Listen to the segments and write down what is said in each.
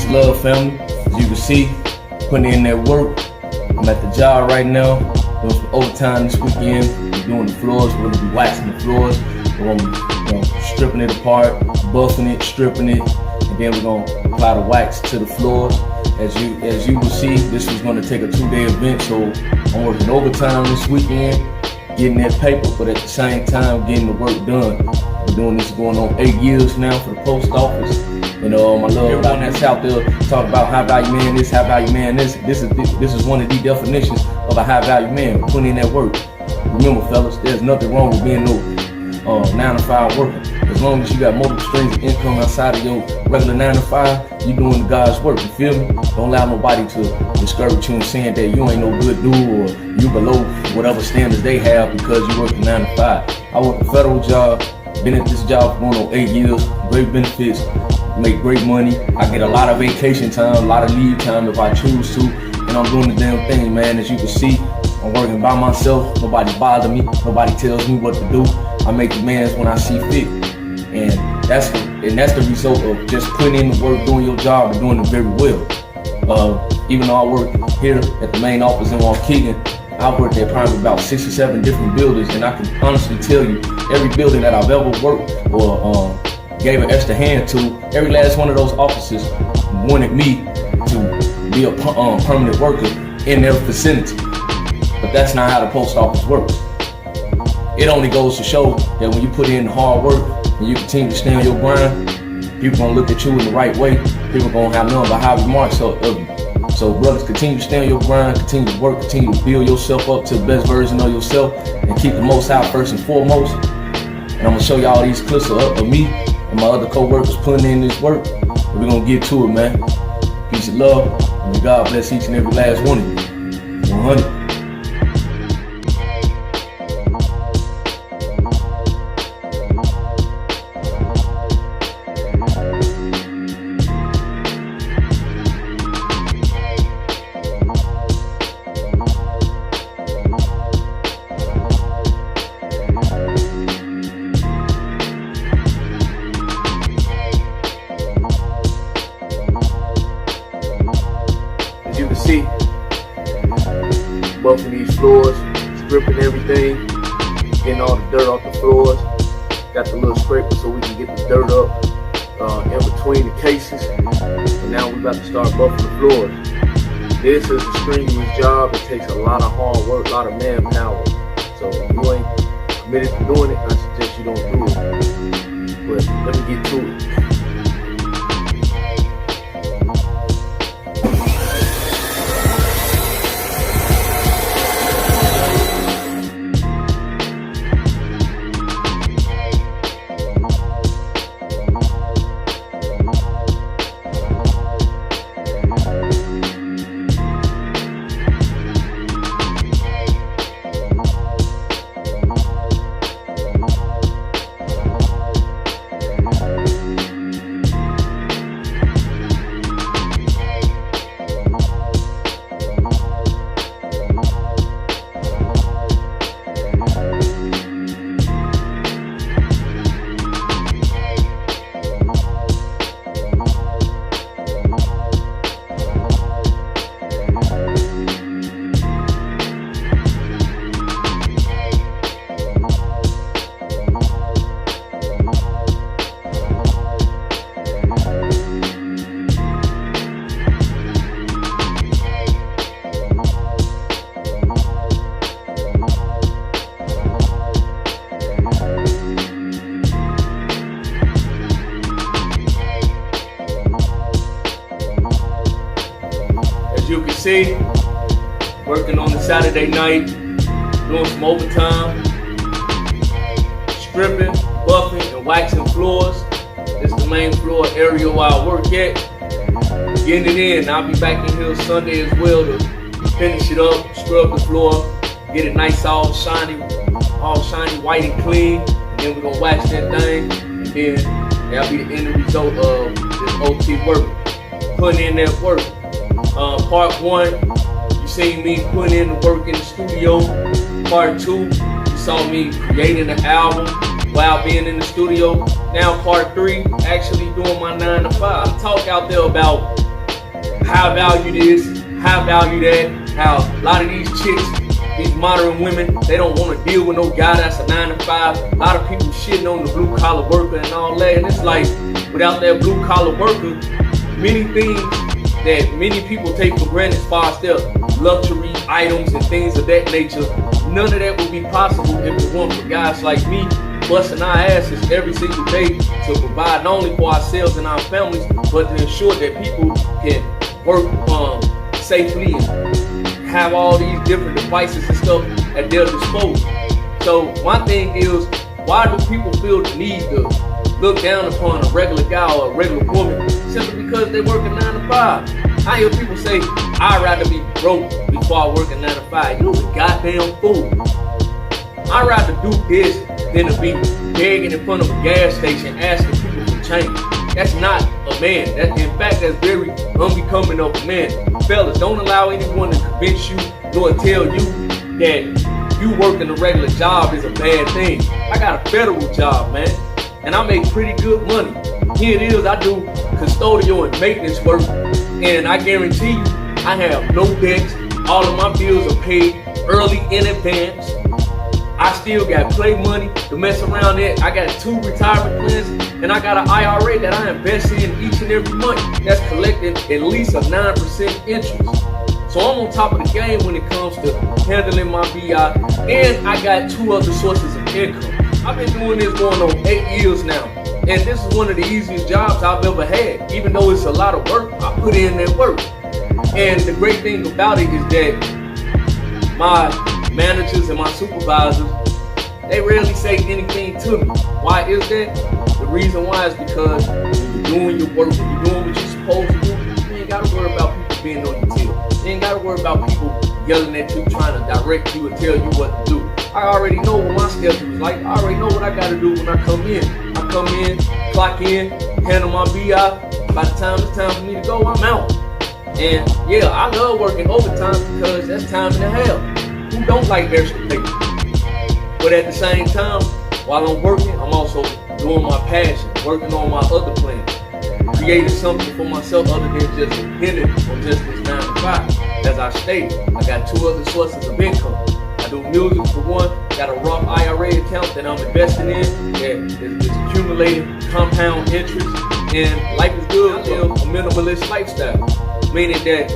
Peace, love, family. As you can see, putting in that work. I'm at the job right now, doing some overtime this weekend. We're doing the floors. We're gonna be waxing the floors. We're gonna be stripping it apart, buffing it, stripping it, and then we're gonna apply the wax to the floors. As you will see, this was gonna take a 2-day event, so I'm working overtime this weekend, getting that paper, but at the same time getting the work done. We're doing this going on 8 years now for the post office. And my love, everyone that's out there talking about high value man this, high value man this. This is one of the definitions of a high value man. Putting in that work. Remember, fellas, there's nothing wrong with being no 9-to-5 worker. As long as you got multiple streams of income outside of your regular 9-to-5, you're doing God's work. You feel me? Don't allow nobody to discourage you and saying that you ain't no good dude or you below whatever standards they have because you work a 9-to-5. I work a federal job. Been at this job for going on 8 years. Great benefits. Make great money. I get a lot of vacation time, a lot of leave time if I choose to, and I'm doing the damn thing, man. As you can see, I'm working by myself. Nobody bothers me. Nobody tells me what to do. I make demands when I see fit, and that's the result of just putting in the work, doing your job, and doing it very well. Even though I work here at the main office in Waukegan, I've worked at probably about 6 or 7 different buildings, and I can honestly tell you, every building that I've ever worked or gave an extra hand to, every last one of those offices wanted me to be a permanent worker in their vicinity. But that's not how the post office works. It only goes to show that when you put in hard work and you continue to stay on your grind, people gonna look at you in the right way. People gonna have none but high remarks of you. So brothers, continue to stay on your grind, continue to work, continue to build yourself up to the best version of yourself, and keep the Most High first and foremost. And I'm gonna show y'all these clips of me and my other co-workers putting in this work. And we're gonna get to it, man. Peace and love, and may God bless each and every last one of you. 100. As you can see, buffing these floors, stripping everything, getting all the dirt off the floors. Got the little scraper so we can get the dirt up in between the cases. And now we're about to start buffing the floors. This is a strenuous job. It takes a lot of hard work, a lot of manpower. So if you ain't committed to doing it, I suggest you don't do it. But let me get to it. As you can see, working on the Saturday night, doing some overtime, stripping, buffing, and waxing floors. This is the main floor area where I work at. Getting it in. I'll be back in here Sunday as well to finish it up, scrub the floor, get it nice, all shiny, white and clean. And then we're gonna wax that thing, and then that'll be the end result of this OT work. Putting in that work. Part 1, you seen me putting in the work in the studio. Part 2, you saw me creating the album while being in the studio. Now part 3, actually doing my 9 to 5. Talk out there about high value this, high value that, how a lot of these chicks, these modern women, they don't want to deal with no guy that's a 9 to 5. A lot of people shitting on the blue collar worker and all that, and it's like, without that blue collar worker, many things that many people take for granted as far as their luxury items and things of that nature, none of that would be possible if it weren't for guys like me busting our asses every single day to provide not only for ourselves and our families, but to ensure that people can work safely and have all these different devices and stuff at their disposal. So my thing is, why do people feel the need to look down upon a regular guy or a regular woman simply because they work a 9 to 5? I hear people say, I'd rather be broke before I work a 9 to 5. You're a goddamn fool. I'd rather do this than to be begging in front of a gas station asking people for change. That's not a man. In fact, that's very unbecoming of a man. Fellas, don't allow anyone to convince you nor tell you that you working a regular job is a bad thing. I got a federal job, man, and I make pretty good money. Here it is, I do custodial and maintenance work, and I guarantee you, I have no debts. All of my bills are paid early in advance. I still got play money to mess around it. I got 2 retirement plans, and I got an IRA that I invest in each and every month that's collecting at least a 9% interest. So I'm on top of the game when it comes to handling my BI, and I got 2 other sources of income. I've been doing this going on 8 years now, and this is one of the easiest jobs I've ever had. Even though it's a lot of work, I put in that work. And the great thing about it is that my managers and my supervisors, they rarely say anything to me. Why is that? The reason why is because when you're doing your work, when you're doing what you're supposed to do, you ain't gotta worry about people being on your tail. You ain't gotta worry about people yelling at you, trying to direct you and tell you what to do. I already know what my schedule is like. I already know what I gotta do when I come in. I come in, clock in, handle my BI. By the time it's time for me to go, I'm out. And yeah, I love working overtime because that's time and a half. Who don't like extra pay? But at the same time, while I'm working, I'm also doing my passion, working on my other plans, creating something for myself other than just depending on just this 9 to 5. As I stated, I got 2 other sources of income. I do music for one, got a Roth IRA account that I'm investing in that is accumulating compound interest, and life is good. I live a minimalist lifestyle, meaning that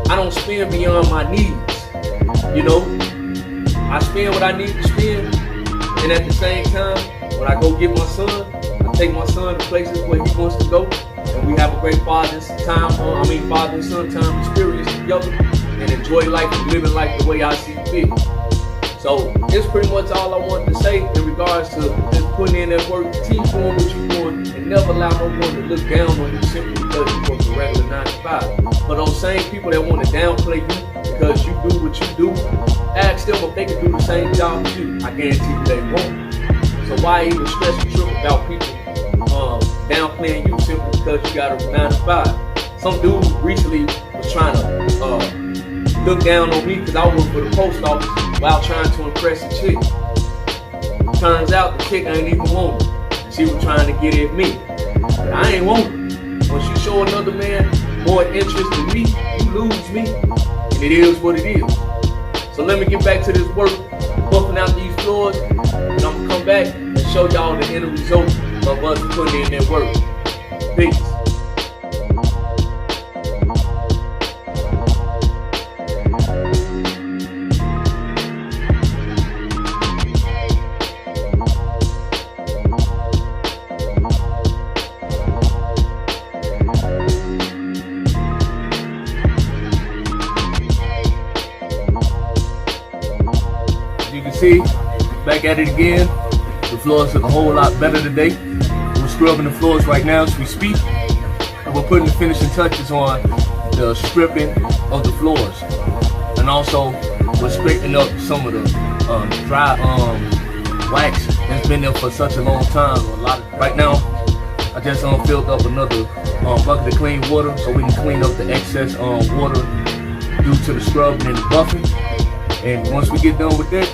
I don't spend beyond my needs. You know, I spend what I need to spend, and at the same time, when I go get my son, I take my son to places where he wants to go, and we have a great father and son time experience together, and enjoy life and living life the way I see fit. So it's pretty much all I wanted to say in regards to just putting in that work, keep doing what you're doing, and never allow no one to look down on you simply because you work a regular 9 to 5. But those same people that want to downplay you because you do what you do, ask them if they can do the same job as you. I guarantee you they won't. So why even stress the trip about people downplaying you simply because you got a 9 to 5? Some dude recently was trying to look down on me because I work for the post office while trying to impress a chick. Turns out the chick ain't even want it. She was trying to get at me. But I ain't want it. When she show another man more interest in me, you lose me. And it is what it is. So let me get back to this work, buffing out these floors, and I'm gonna come back and show y'all the end result of us putting in that work. Peace. See, back at it again. The floors look a whole lot better today. We're scrubbing the floors right now as we speak, and we're putting the finishing touches on the stripping of the floors, and also we're straightening up some of the dry wax that's been there for such a long time. Right now, I just filled up another bucket of clean water so we can clean up the excess water due to the scrubbing and the buffing. And once we get done with that,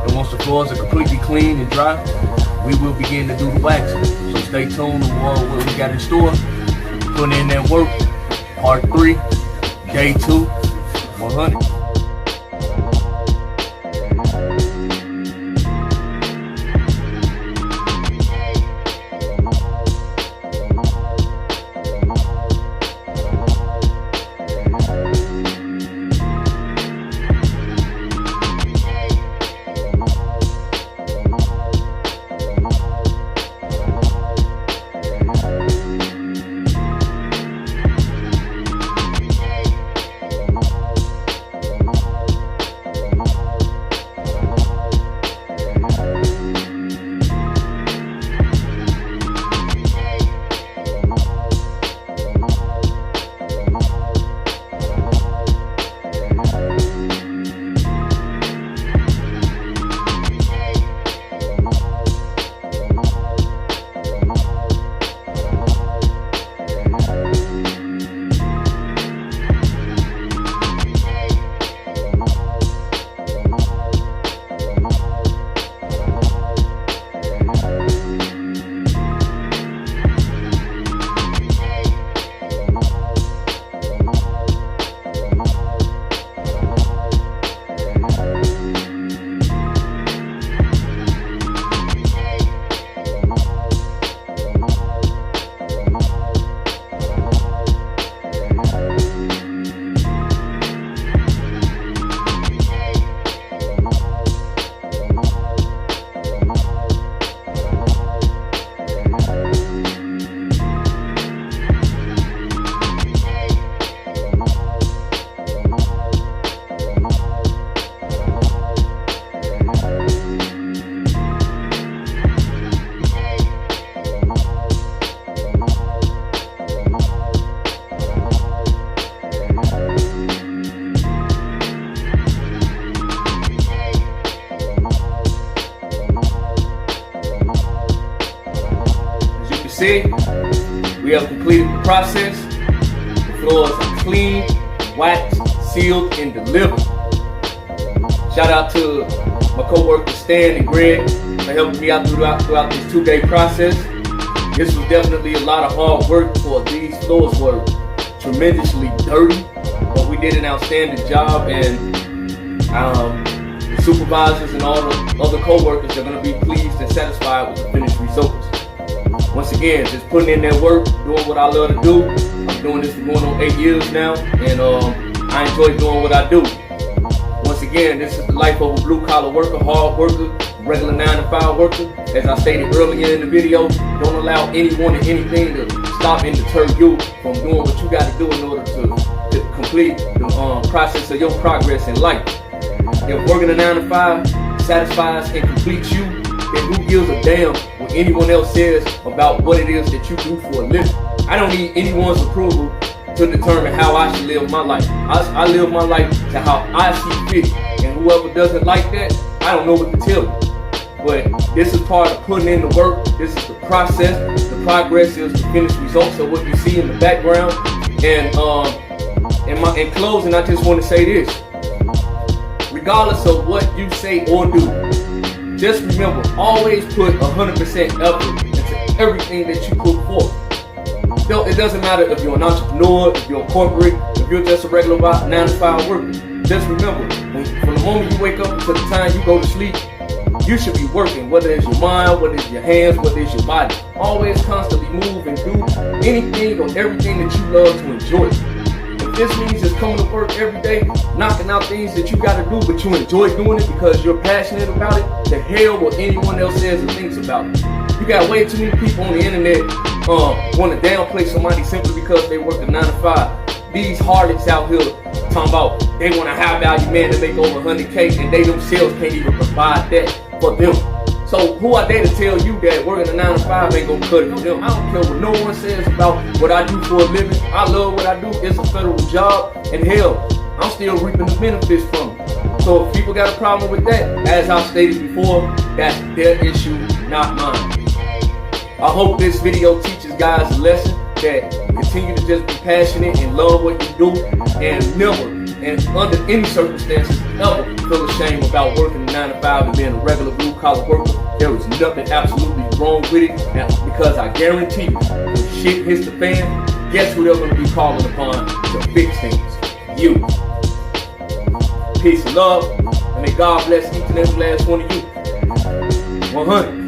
and once the floors are completely clean and dry, we will begin to do the waxing. So stay tuned to what we got in store, putting in that work, Part 3, Day 2, 100. See, we have completed the process. The floors are clean, waxed, sealed, and delivered. Shout out to my co-workers Stan and Greg for helping me out throughout this 2-day process. This was definitely a lot of hard work, for these floors were tremendously dirty, but we did an outstanding job, and the supervisors and all the other co-workers are going to be pleased and satisfied with the finished results. Once again, just putting in that work, doing what I love to do. I'm doing this for going on 8 years now, and I enjoy doing what I do. Once again, this is the life of a blue-collar worker, hard worker, regular 9-to-5 worker. As I stated earlier in the video, don't allow anyone or anything to stop and deter you from doing what you got to do in order to complete the process of your progress in life. If working a 9-to-5 satisfies and completes you, then who gives a damn what anyone else says about what it is that you do for a living? I don't need anyone's approval to determine how I should live my life. I live my life to how I see fit, and whoever doesn't like that, I don't know what to tell you. But this is part of putting in the work. This is the process. The progress is the finished results of what you see in the background. And in closing, I just want to say this: regardless of what you say or do, just remember, always put 100% effort into everything that you put forth. It doesn't matter if you're an entrepreneur, if you're a corporate, if you're just a regular 9-to-5 worker. Just remember, from the moment you wake up to the time you go to sleep, you should be working, whether it's your mind, whether it's your hands, whether it's your body. Always constantly move and do anything or everything that you love to enjoy. If this means just coming to work every day, knocking out things that you got to do, but you enjoy doing it because you're passionate about it, to hell what anyone else says or thinks about it. You got way too many people on the internet want to downplay somebody simply because they work a 9-to-5. These harlots out here talking about they want a high value man to make over 100K, and they themselves can't even provide that for them. So who are they to tell you that working a 9-to-5 ain't gonna cut it for them? I don't care what no one says about what I do for a living. I love what I do. It's a federal job, and hell, I'm still reaping the benefits from it. So if people got a problem with that, as I stated before, that's their issue, not mine. I hope this video teaches guys a lesson that continue to just be passionate and love what you do, and never, and under any circumstances, ever feel ashamed about working a 9-to-5 and being a regular blue-collar worker. There is nothing absolutely wrong with it, and because I guarantee you, when shit hits the fan, guess who they're going to be calling upon to fix things? You. Peace and love, and may God bless each and every last one of you. 100.